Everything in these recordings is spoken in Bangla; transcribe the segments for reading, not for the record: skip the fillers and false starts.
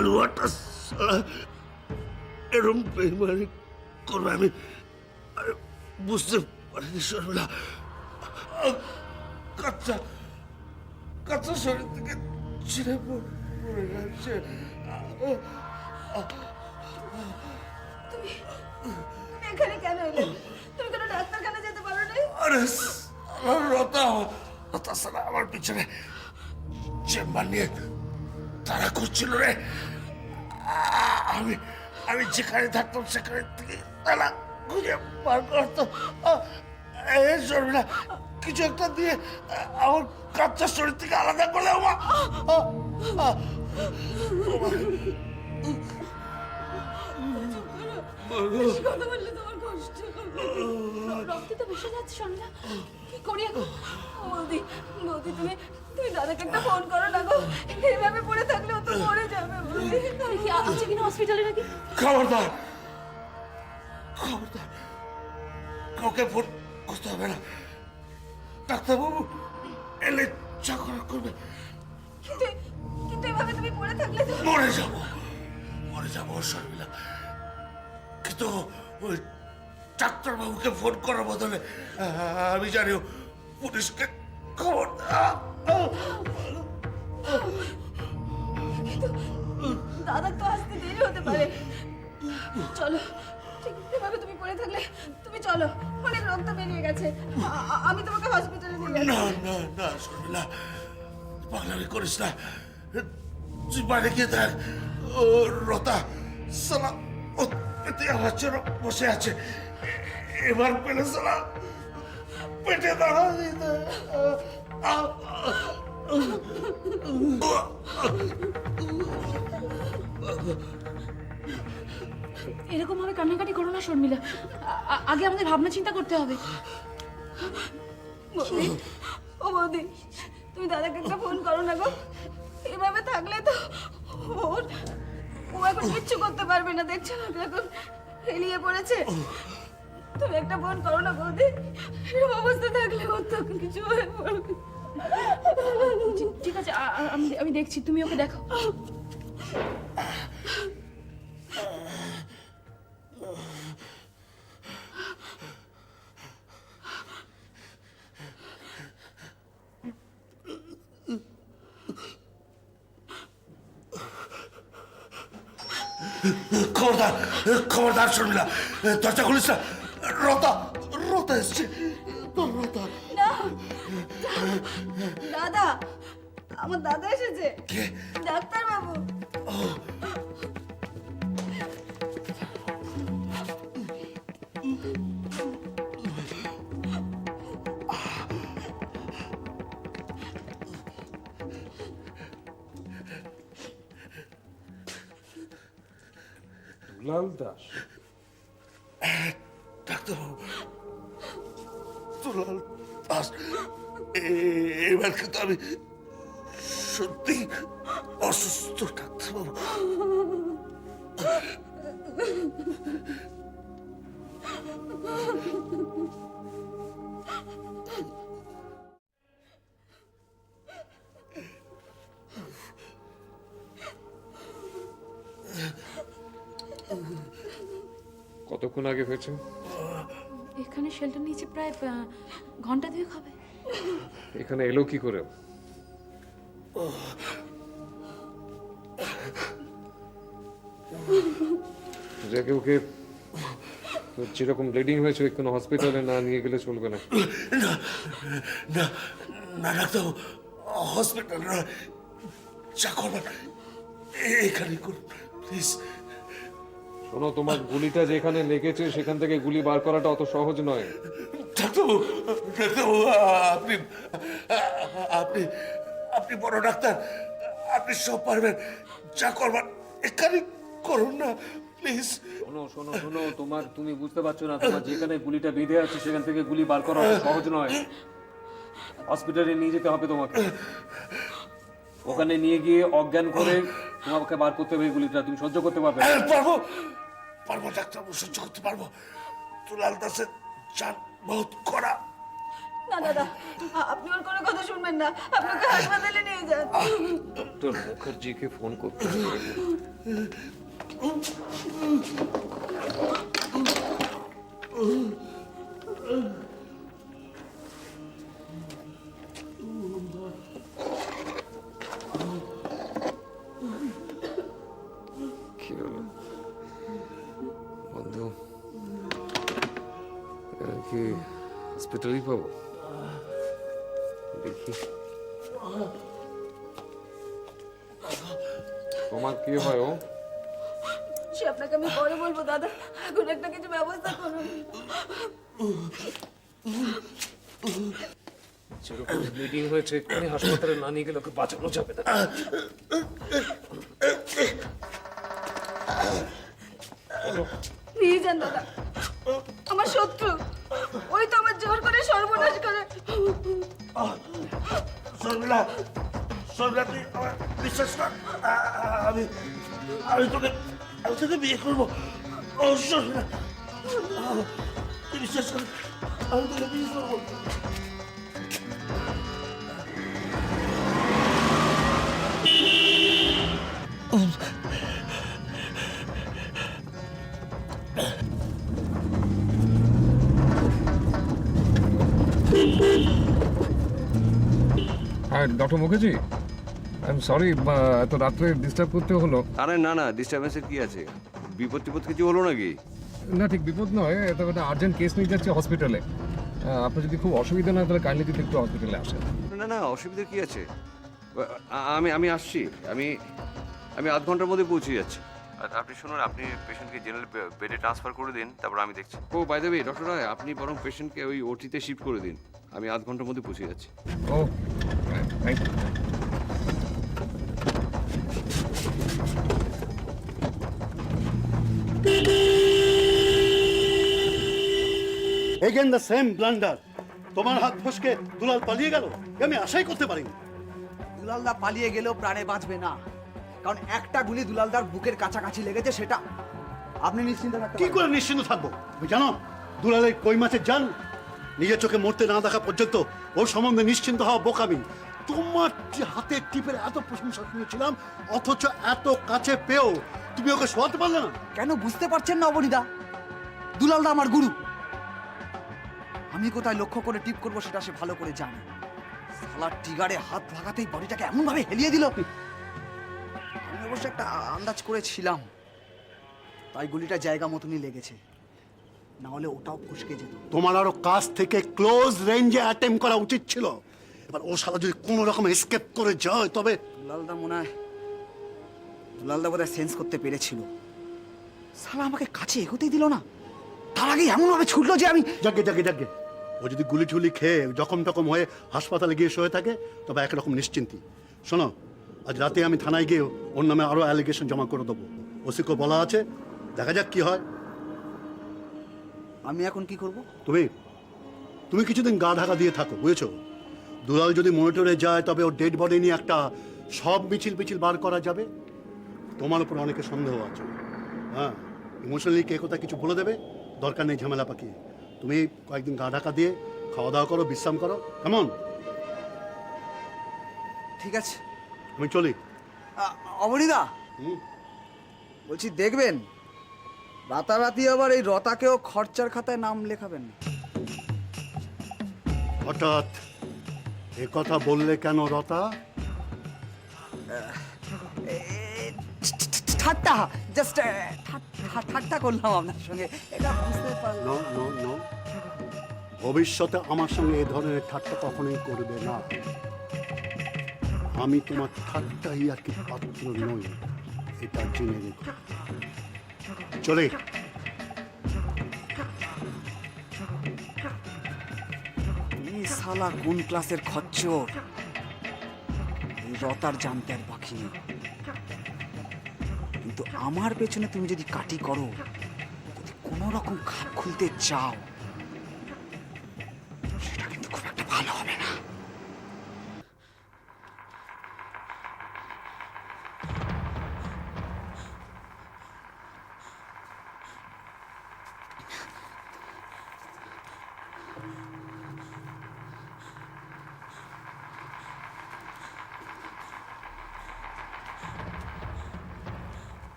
কালুয়াটা শালা এরম বেইমানি করবে আমি আরে বুঝতে পারিনি শর্মিলা। কাঁচা কাঁচা শরীর থেকে ছিঁড়ে পড়ে যাচ্ছে। তুমি এখানে কেন এলে? তুমি কোনো ডাক্তারখানা যেতে পারো না? আরে রতা তাছাড়া আমার পিছনে চেম্বার নিয়ে তারা করছিল রে। আমি আমি যেখানে থাকতাম সেখানে থেকে তারা খুঁজে বার করতো। শর্মিলা কিছু একটা দিয়ে আমার কাঁচা শরীর থেকে আলাদা করলে আমার বেশি কথা বললে তোমার কষ্ট হবে। রক্তে তো ভেসে যাচ্ছে শর্মিলা, কি করি এখন? বৌদি বৌদি তুমি তুমি দাদাকে একটা ফোন করো না গো, এইভাবে পড়ে থাকলে ও তো মরে যাবে। বৌদি কি আছে কিনা হসপিটালে নাকি? খবরদার খবরদার কাউকে ফোন করতে হবে না। ডাক্তারবাবু এলে চাকর করবে। কিন্তু কিন্তু এভাবে তুমি পড়ে থাকলে তো মরে যাবো শর্মিলা। কিন্তু ওই ডাক্তারবাবুকে ফোন করার বদলে আমি জানি পুলিশকে খবর কিন্তু দাদার তো আসতে দেরি হতে পারে। চলো ঠিক এভাবে তুমি পড়ে থাকলে তুমি চলো, অনেক রক্ত বেরিয়ে গেছে, আমি তোমাকে হসপিটালে নিয়ে যাচ্ছি। না না না শর্মিলা পাগলামি করিস না। তুই বাইরে গিয়ে দেখ ও রতা সালা ও পেটে আমার জন্য বসে আছে। এবার পেলে সালা পেটে দাঁড়া দিতে। এরকম ভাবে কান্নাকাটি করো না শর্মিলা, আগে আমাদের ভাবনা চিন্তা করতে হবে। বৌদি ও বৌদি তুমি দাদাকে একটা ফোন করো না গো, এভাবে থাকলে তো ওর ও এখন কিচ্ছু করতে পারবে না, দেখছো না এখন হেলিয়ে পড়েছে। তুমি একটা ফোন করো না বৌদি, এরকম অবস্থা থাকলে ওর তো কিছু হয়ে পড়বে। ঠিক আছে, আমি দেখছি, তুমি ওকে দেখো। খবরদার খবরদার শর্মিলা দরজা খুলিস না। রতা রতা এসছে তোর রতা। না দাদা, আমার দাদা এসেছে। কে? ডাক্তার বাবু। দুলাল দাস? ডাক্তারবাবু দুলাল দাস। এবার কিন্তু আমি সত্যি অসুস্থ ডাক্তারবাবু। কতক্ষণ আগে হয়েছে? এখানে শেল্টার নিয়েছে প্রায় ঘন্টা দুয়েক হবে। এখানে এলো কি করে? যাকে ওকে যেরকম ব্লিডিং হয়েছে কোনো হসপিটালে না নিয়ে গেলে চলবে না। না না না ডাক্তারবাবু হসপিটাল নয়, যা করবেন এখানে করুন প্লিজ। শোনো, তোমার গুলিটা যেখানে লেগেছে সেখান থেকে গুলি বার করাটা অত সহজ নয়। ডাক্তারবাবু ডাক্তারবাবু আপনি আপনি আপনি বড় ডাক্তার, আপনি সব পারবেন, যা করবেন এখানে করুন না প্লিজ। শোনো শোনো শোনো, তুমি বুঝতে পারছো না, তোমার যেখানে গুলিটা বেঁধে আছে সেখান থেকে গুলি বার করা অত সহজ নয়। হসপিটালে নিয়ে যেতে হবে তোমাকে। ওখানে নিয়ে গিয়ে অজ্ঞান করে তোমাকে বার করতে হবে গুলিটা। তুমি সহ্য করতে পারবে? পারবো পারবো ডাক্তারবাবু, সহ্য করতে পারবো। দুলাল দাসের জান বহুত কড়া। না দাদা, আপনি ওর কোনো কথা শুনবেন না, আপনাকে হাসপাতালে নিয়ে যান। ডক্টর মুখার্জিকে ফোন করতে হবে। কি হলো বন্ধু, কি হসপিটালই পাবো? দেখি তোমার কি হয়? ও সে আপনাকে আমি পরে বলবো দাদা, এখন একটা কিছু ব্যবস্থা করুন। যেরকম ব্লিডিং হয়েছে এক্ষুনি হাসপাতালে না নিয়ে গেলে ওকে বাঁচানো যাবে না। নিয়ে যান দাদা, আমার শত্রু, ওই তো আমার জোর করে সর্বনাশ করে। শর্মিলা, শর্মিলা তুই আমার বিশ্বাস কর, আমি আমি তোকে বিয়ে করবো। ও শর্মিলা, তুই বিশ্বাস কর, আমি তোকে বিয়ে করবো। হ্যাঁ doctor Mukherjee, I am sorry এত রাত্রে ডিস্টার্ব করতে হলো। আরে না না, ডিস্টারবেন্সের কি আছে? বিপদ টিপদ কিছু হলো নাকি? না ঠিক বিপদ নয়, এটা একটা আর্জেন্ট কেস নিয়ে যাচ্ছে হসপিটালে। আপনার যদি খুব অসুবিধা না তাহলে কাইন্ডলি কিন্তু একটু হসপিটালে আসেন। না না, অসুবিধা কি আছে? আমি আসছি, আমি আধ ঘন্টার মধ্যে পৌঁছে যাচ্ছি। আর আপনি শুনুন, আপনি পেশেন্টকে জেনারেল বেডে ট্রান্সফার করে দিন, তারপর আমি দেখছি। ও বাই দ্য ওয়ে ডক্টর রায়, আপনি বরং পেশেন্টকে ওই ওটিতে শিফট করে দিন। আমি আধ ঘন্টার মধ্যে পৌঁছে যাচ্ছি। Oh thank you. Again the same blunder. তোমার হাত ফসকে দুলাল পালিয়ে গেল, আমি আশাই করতে পারিনি। দুলালদা পালিয়ে গেলেও প্রাণে বাঁচবে না, কারণ একটা গুলি দুলালদার বুকের কাছাকাছি লেগেছে, সেটা আপনি নিশ্চিন্তে থাকতে কি পারেন। করে নিশ্চিন্ত থাকবো? তুমি জানো দুলালের কই মাছের জান নিজের চোখে মরতে না দেখা পর্যন্ত ওর সম্বন্ধে নিশ্চিন্ত হওয়া বোকামি। তোমার যে হাতের টিপের এত প্রশংসা শুনেছিলাম, অথচ এত কাছে পেয়েও তুমি ওকে শোয়াতে পারলে না। কেন বুঝতে পারছেন না অবনীদা? দুলালদা আমার গুরু, আমি কোথায় লক্ষ্য করে টিপ করবো সেটা সে ভালো করে জানে। শালার টিগারে হাত লাগাতেই বডিটাকে এমন ভাবে হেলিয়ে দিল। আমি অবশ্য একটা আন্দাজ করেছিলাম, তাই গুলিটা জায়গা মতনই লেগেছে, না হলে ওটাও ফসকে যেত। তোমার আরো কাছ থেকে ক্লোজ রেঞ্জে অ্যাটেম্প করা উচিত ছিল। এবার ও শালা যদি কোনো রকম এসকেপ করে যায়, তবে দুলালদা মনে হয় দুলালদা বোধহয় সেন্স করতে পেরেছিল। শালা আমাকে কাছে এগোতেই দিল না, তার আগে এমন ভাবে ছুটলো যে আমি যাকে ও যদি গুলি ঠুলি খেয়ে জখম টকম হয়ে হাসপাতালে গিয়ে শুয়ে থাকে, তবে একরকম নিশ্চিন্তি। শোনো, আজ রাতে আমি থানায় গিয়ে ওর নামে আরো অ্যালিগেশন জমা করে দেবো। ওসিকে বলা আছে, দেখা যাক কি হয়। আমি এখন কি করব? তুমি কিছুদিন গা ঢাকা দিয়ে থাকো, বুঝেছো? দুলাল যদি মনিটরে যায়, তবে ওর ডেড বডি নিয়ে একটা সব মিছিল বার করা যাবে। তোমার উপর অনেকে সন্দেহ আছে, হ্যাঁ, ইমোশনালি কে কোথায় কিছু বলে দেবে, দরকার নেই ঝামেলা পাকিয়ে। তুমি কয়েকদিন গা ঢাকা দিয়ে খাওয়া দাওয়া করো, বিশ্রাম করো, কেমন? ঠিক আছে, আমি চলি। অবনীদা, বলছি দেখবেন রাতারাতি আবার এই রতাকেও খরচার খাতায় নাম লেখাবেন। হঠাৎ এ কথা বললে কেন রতা? ঠাট্টা, জাস্ট ঠাট্টা করলাম আপনার সঙ্গে, এটা বুঝতে পারলাম। নো নো নো, ভবিষ্যতে আমার সঙ্গে এ ধরনের ঠাট্টা কখনোই করবে না। আমি তোমার ঠাট্টাই আর কি পাত্র নই, এটা জেনে রেখো। চলে। তুমি শালা কোন ক্লাসের খচ্চর, এই রতার জানতে আর বাকি নেই। কিন্তু আমার পেছনে তুমি যদি কাটি করো, যদি কোনো রকম খাপ খুলতে চাও, সেটা কিন্তু খুব একটা ভালো হবে না।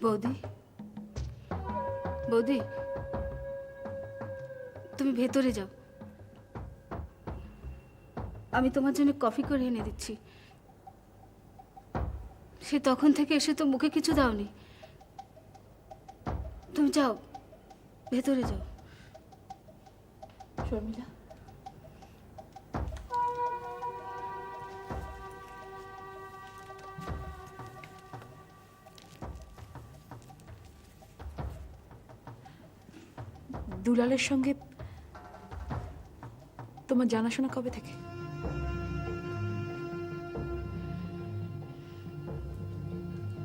বৌদি, বৌদি, তুমি ভেতরে যাও, আমি তোমার জন্য কফি করে এনে দিচ্ছি। সে তখন থেকে এসে তো মুখে কিছু দাওনি। তুমি যাও, ভেতরে যাও। শর্মিলা, দুলালের সঙ্গে তোমার জানাশোনা কবে থেকে?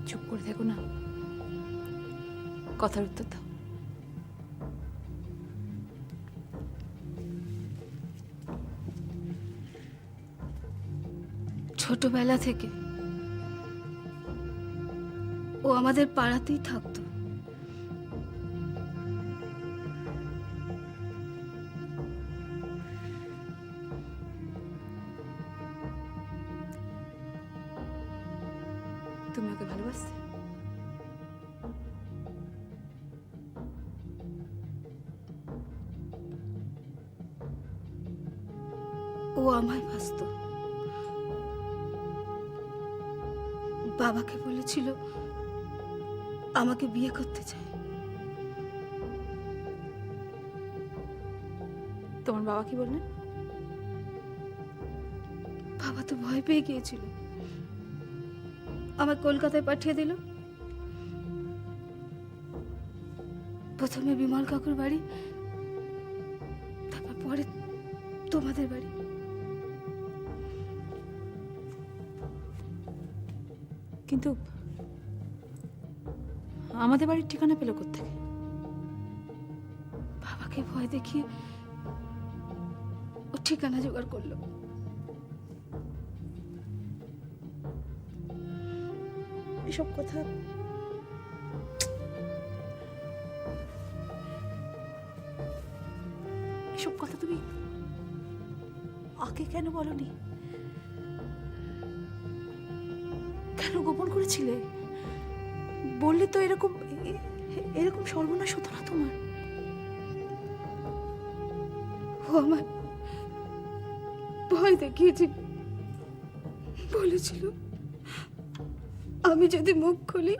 চুপ করে থেকো না, কথার উত্তর দাও। ছোটবেলা থেকে ও আমাদের পাড়াতেই থাকতো। তুমি ওকে ভালোবাসতে? ও আমায় বাসতো। বাবাকে বলেছিল আমাকে বিয়ে করতে চায়। তোমার বাবা কি বললেন? বাবা তো ভয় পেয়ে গিয়েছিল, আমার কলকাতায় পাঠিয়ে দিল। প্রথমে বিমল কাকুর বাড়ি, তারপর পরে তোমাদের বাড়ি। কিন্তু আমাদের বাড়ির ঠিকানা পেল কোত্থেকে? বাবাকে ভয় দেখিয়ে ও ঠিকানা জোগাড় করলো। এসব কথা এসব কথা তুমি আগে কেন বলনি? কেন গোপন করেছিলে? বললে তো এরকম এরকম সর্বনাশ হতো না তোমার। ও আমার ভয় দেখিয়েছিল, বলেছিল আমি যদি মুখ খুলি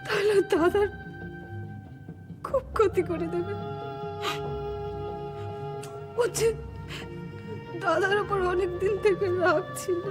তাহলে ওর দাদার খুব ক্ষতি করে দেবে। ও যে দাদার উপর অনেক দিন থেকে রাগ ছিল।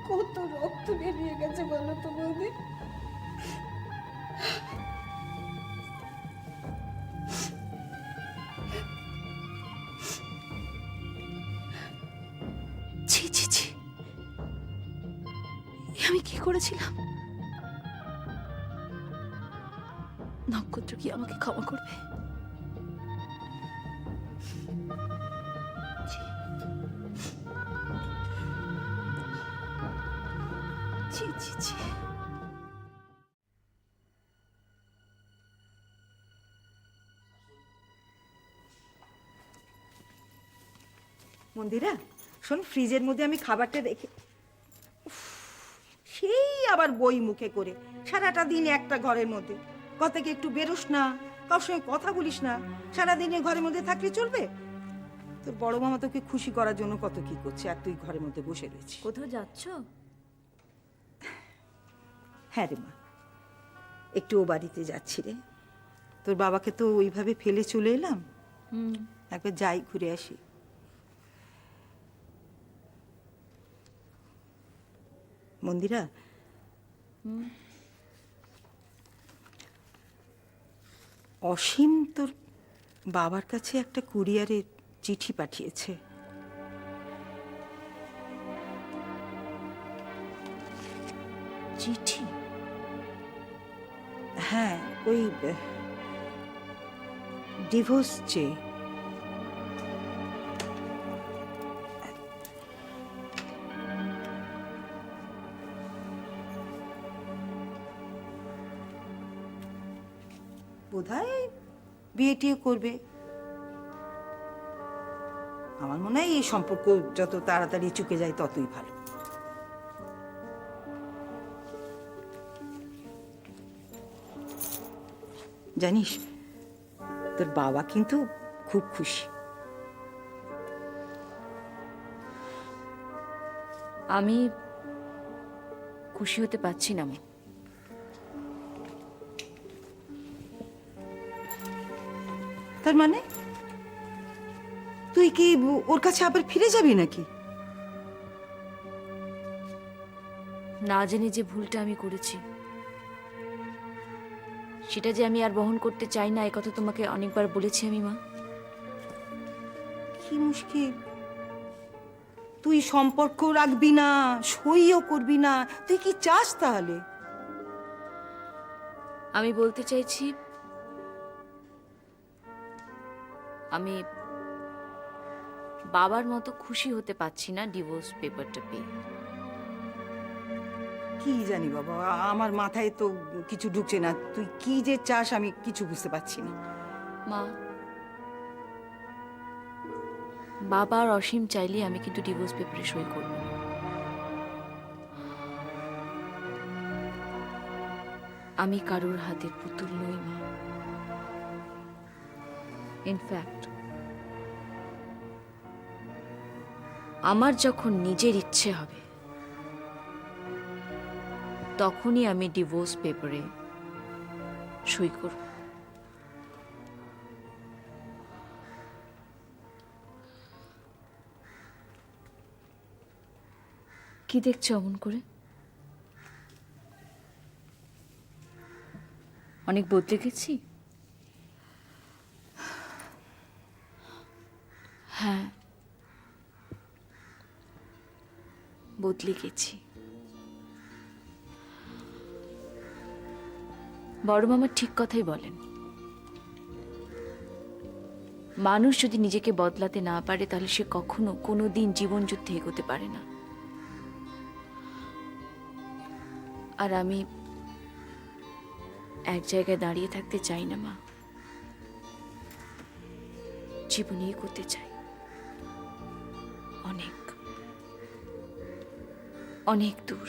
কত রক্ত বেরিয়ে গেছে বলো তো বৌদি। ছি ছি ছি, এ আমি কি করেছিলাম? নক্ষত্র কি আমাকে ক্ষমা করবে? ছি ছি ছি। মন্দিরা শোন, ফ্রিজের মধ্যে আমি খাবারটা রেখে উফ, সেই আবার বই মুখে করে সারাটা দিন একটা ঘরের মধ্যে। কত থেকে একটু বেরোস না, কারোর সঙ্গে কথা বলিস না, সারাদিনে ঘরের মধ্যে থাকলে চলবে? তোর বড় মামা তোকে খুশি করার জন্য কত কি করছে, আর তুই ঘরের মধ্যে বসে রয়েছিস। কোথাও যাচ্ছ? হ্যাঁ রে মা, একটু ও বাড়িতে যাচ্ছি রে। তোর বাবাকে তো ওইভাবে ফেলে চলে এলাম, একবার যাই ঘুরে আসি। মন্দিরা, অসীম তোর বাবার কাছে একটা কুরিয়ারে চিঠি পাঠিয়েছে। চিঠি? হ্যাঁ, ওই ডিভোর্স চেয়ে। বোধহয় বিয়ে টিয়ে করবে। আমার মনে হয় এই সম্পর্ক যত তাড়াতাড়ি চুকে যায় ততই ভালো। জানিস, তোর বাবা কিন্তু খুব খুশি। আমি খুশি হতে পারছি না মা। তার মানে তুই কি ওর কাছে আবার ফিরে যাবি নাকি? না জেনে যে ভুলটা আমি করেছি সেটা যে আমি আর বহন করতে চাই না, একথা তোমাকে অনেকবার বলেছি আমি মা। কি মুশকিল, তুই সম্পর্ক রাখবি না, সইও করবি না, তুই কি চাস তাহলে? আমি বলতে চাইছি আমি বাবার মতো খুশি হতে পারছি না ডিভোর্স পেপারটা পেয়ে। কি জানি বাবা, আমার মাথায় তো কিছু ঢুকছে না। তুই কি যে চাস আমি কিছু বুঝতে পারছি না। মা, বাবা আর অসীম চাইলে আমি কিন্তু ডিভোর্স পেপারে সই করব না। আমি কারোর হাতের পুতুল নই মা। ইনফ্যাক্ট আমার যখন নিজের ইচ্ছে হবে তখনই আমি ডিভোর্স পেপারে সই করব। কি দেখছো অমন করে? অনেক বদলে গেছি? হ্যাঁ, বদলে গেছি। বড় মামা ঠিক কথাই বলেন, মানুষ যদি নিজেকে বদলাতে না পারে তাহলে সে কখনো কোনো দিন জীবন যুদ্ধে এগোতে পারে না। আর আমি এক জায়গায় দাঁড়িয়ে থাকতে চাই না মা, জীবনে এগোতে চাই অনেক অনেক দূর।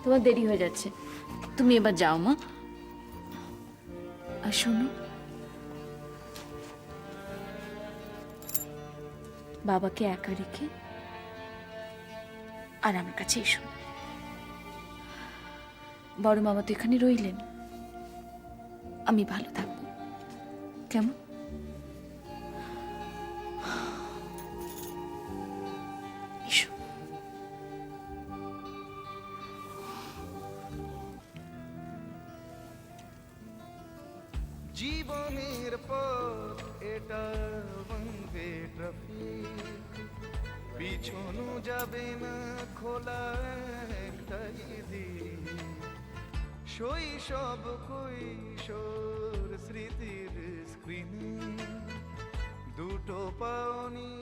তোমার দেরি হয়ে যাচ্ছে, তুমি এবার যাও মা। আর শোনো, বাবাকে একা রেখে আর আমার কাছে এসো। বড় মামা তো এখানে রইলেন, আমি ভালো থাকবো। কেমন? এসো। জীবনের পথ এটা বন্ধে ট্রাফিক, পিছনো যাবে না খোলা একটাই দিক। শৈশব কৈশোর স্মৃতির স্ক্রিনে দুটো পাওনি।